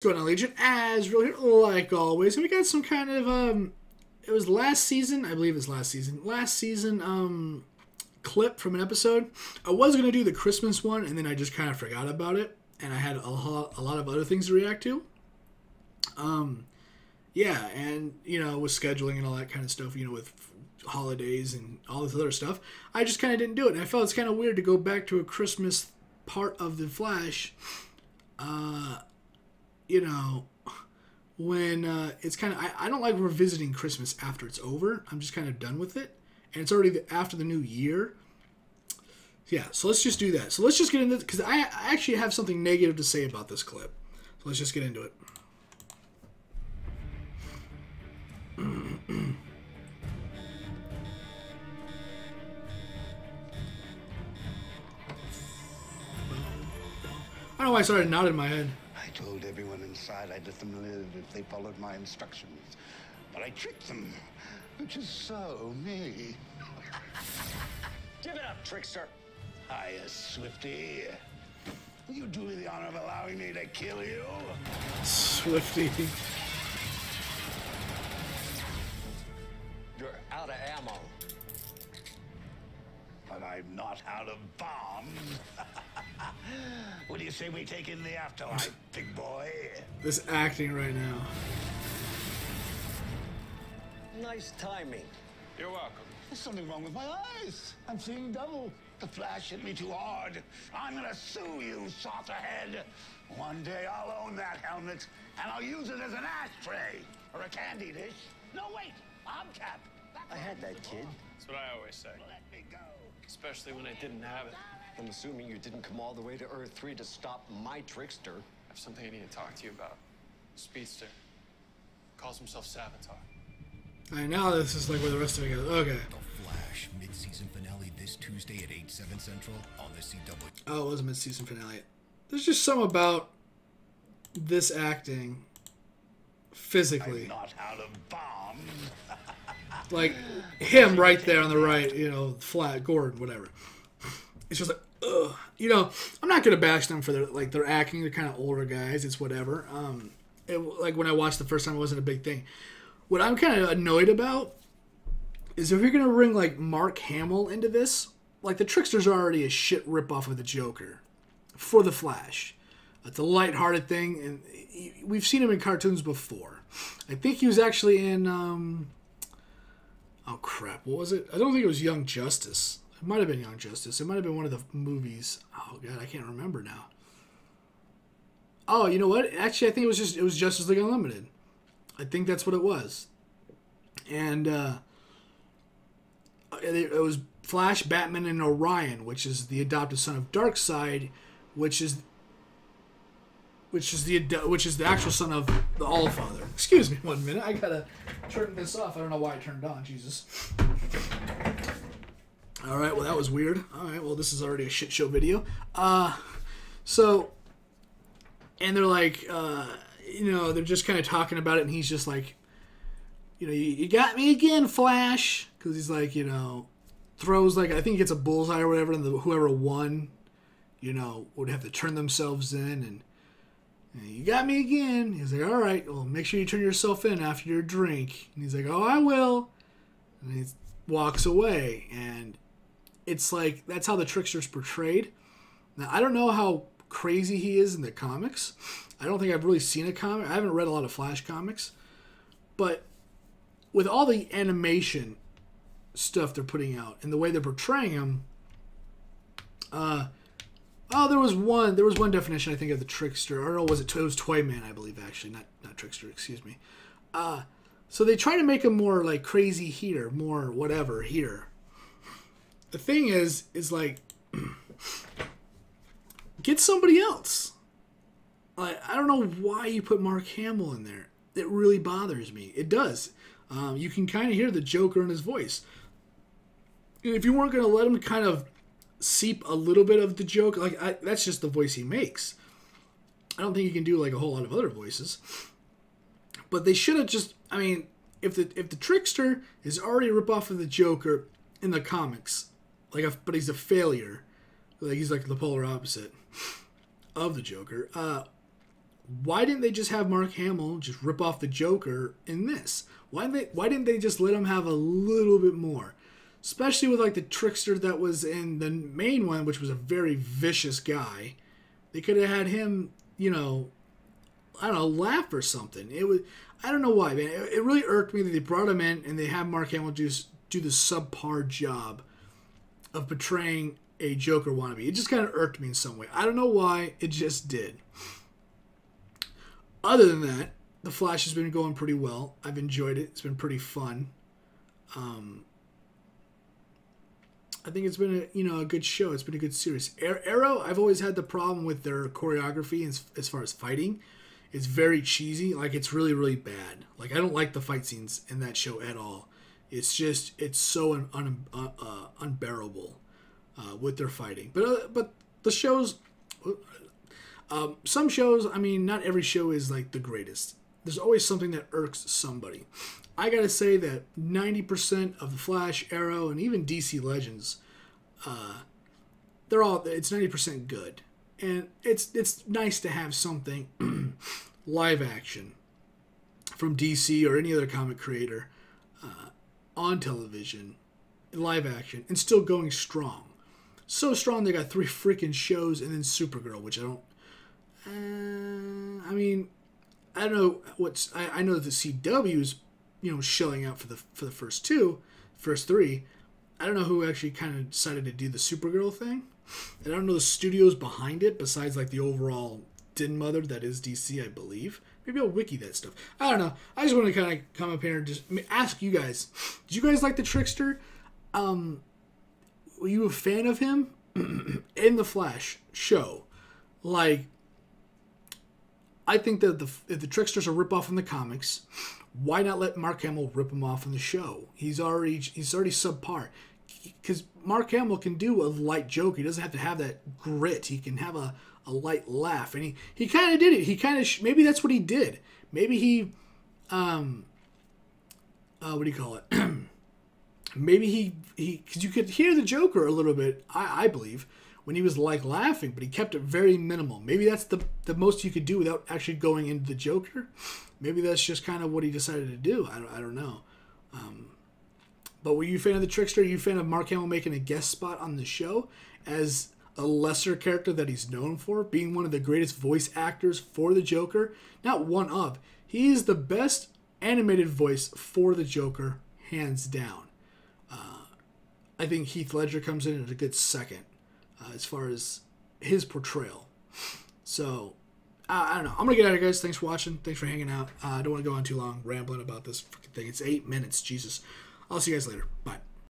What's going on, Legion? As real here, like always. And we got some kind of it was last season, I believe it's last season clip from an episode. I was gonna do the Christmas one, and then I just kind of forgot about it, and I had a lot of other things to react to. Yeah, and with scheduling and all that kind of stuff, with holidays and all this other stuff, I just kind of didn't do it. And I felt it's kind of weird to go back to a Christmas part of the Flash. When it's kind of, I don't like revisiting Christmas after it's over. I'm just kind of done with it. And it's already after the new year. Yeah, so let's just do that. So let's just get into it, because I actually have something negative to say about this clip. So let's just get into it. I don't know why I started nodding my head. I told everyone inside I'd let them live if they followed my instructions. But I tricked them, which is so me. Give it up, trickster. Hiya, Swifty. Will you do me the honor of allowing me to kill you? Swifty. You're out of ammo. But I'm not out of bombs. What do you say we take in the afterlife, big boy? This acting right now. Nice timing. You're welcome. There's something wrong with my eyes. I'm seeing double. The Flash hit me too hard. I'm gonna sue you, saucerhead. One day I'll own that helmet, and I'll use it as an ashtray or a candy dish. No, wait, hubcap. I had that, kid. That's what I always say. Let me go. Especially when I didn't have it. I'm assuming you didn't come all the way to Earth 3 to stop my trickster. I have something I need to talk to you about. Speedster. Calls himself Savitar. All right, now this is like where the rest of it goes. Okay. The Flash mid-season finale this Tuesday at 8/7 Central on the CW. Oh, it was a mid-season finale. There's just some about this acting physically. I'm not out of bombs. Like him right there on the right, flat, Gordon, whatever. It's just like, ugh. I'm not gonna bash them for their acting. They're kind of older guys. It's whatever. Like when I watched the first time, it wasn't a big thing. What I'm kind of annoyed about is if you're gonna bring like Mark Hamill into this, like the Trickster's already a shit ripoff of the Joker for the Flash. It's a lighthearted thing, and we've seen him in cartoons before. I think he was actually in. Oh crap! What was it? I don't think it was Young Justice. It might have been Young Justice. It might have been one of the movies. Oh god, I can't remember now. Oh, you know what? Actually, I think it was Justice League Unlimited. I think that's what it was. And it was Flash, Batman, and Orion, which is the adopted son of Darkseid, which is the actual son of the Allfather. Excuse me, 1 minute. I gotta turn this off. I don't know why I turned it on. Jesus. All right. Well, that was weird. All right. Well, this is already a shit show video. So, and they're like, they're just kind of talking about it, and he's just like, you got me again, Flash, because he's like, throws like, I think he gets a bullseye or whatever, and whoever won, would have to turn themselves in, and you got me again. He's like, all right, well, make sure you turn yourself in after your drink. And he's like, oh, I will. And he walks away. And it's like, that's how the Trickster's portrayed. Now, I don't know how crazy he is in the comics. I don't think I've really seen a comic. I haven't read a lot of Flash comics. But with all the animation stuff they're putting out and the way they're portraying him, there was one definition I think of the Trickster. Or no, it was Toyman, I believe, actually, not Trickster. Excuse me. So they try to make him more like crazy here, more whatever here. The thing is like, get somebody else. Like, I don't know why you put Mark Hamill in there. It really bothers me. It does. You can kind of hear the Joker in his voice. And if you weren't going to let him kind of seep a little bit of the Joker, that's just the voice he makes. I don't think he can do like a whole lot of other voices. But they should have just, if the Trickster is already a ripoff of the Joker in the comics, but he's a failure, like he's like the polar opposite of the Joker. Why didn't they just have Mark Hamill just rip off the Joker in this? Why didn't they just let him have a little bit more? Especially with like the trickster that was in the main one, which was a very vicious guy. They could have had him, you know, I don't know, laugh or something. It was, I don't know why, man. It really irked me that they brought him in and they have Mark Hamill just do the subpar job of portraying a Joker wannabe. It just kind of irked me in some way. I don't know why. It just did. Other than that, The Flash has been going pretty well. I've enjoyed it. It's been pretty fun. I think it's been a good show. It's been a good series. Arrow, I've always had the problem with their choreography as far as fighting. It's very cheesy. Like, it's really, really bad. Like, I don't like the fight scenes in that show at all. It's just, it's so unbearable with their fighting. But the shows, some shows, I mean, not every show is like the greatest. There's always something that irks somebody. I gotta say that 90% of the Flash, Arrow, and even DC Legends, it's 90% good. And it's nice to have something live action from DC or any other comic creator on television, live action, and still going strong. So strong they got 3 freaking shows and then Supergirl, which I don't. I mean, I don't know what's. I know that the CW is, shelling out for the first 3. I don't know who actually kind of decided to do the Supergirl thing. And I don't know the studios behind it, besides like the overall din mother that is DC, I believe. Maybe I'll wiki that stuff. I don't know. I just want to kind of come up here and just ask you guys. Did you guys like the Trickster? Were you a fan of him in the Flash show? Like, I think that if the Trickster's a ripoff in the comics, why not let Mark Hamill rip him off in the show? He's already subpar. Because Mark Hamill can do a light joke. He doesn't have to have that grit. He can have a light laugh. And he kind of did it. He kind of... maybe that's what he did. Maybe he... what do you call it? Maybe he... Because you could hear the Joker a little bit, I believe, when he was like laughing. But he kept it very minimal. Maybe that's the most you could do without actually going into the Joker. Maybe that's just kind of what he decided to do. I don't know. But were you a fan of the Trickster? Are you a fan of Mark Hamill making a guest spot on the show as a lesser character that he's known for, being one of the greatest voice actors for the Joker? Not one of. He is the best animated voice for the Joker, hands down. I think Heath Ledger comes in at a good second as far as his portrayal. So, I don't know. I'm going to get out of here, guys. Thanks for watching. Thanks for hanging out. I don't want to go on too long rambling about this freaking thing. It's 8 minutes. Jesus. I'll see you guys later. Bye.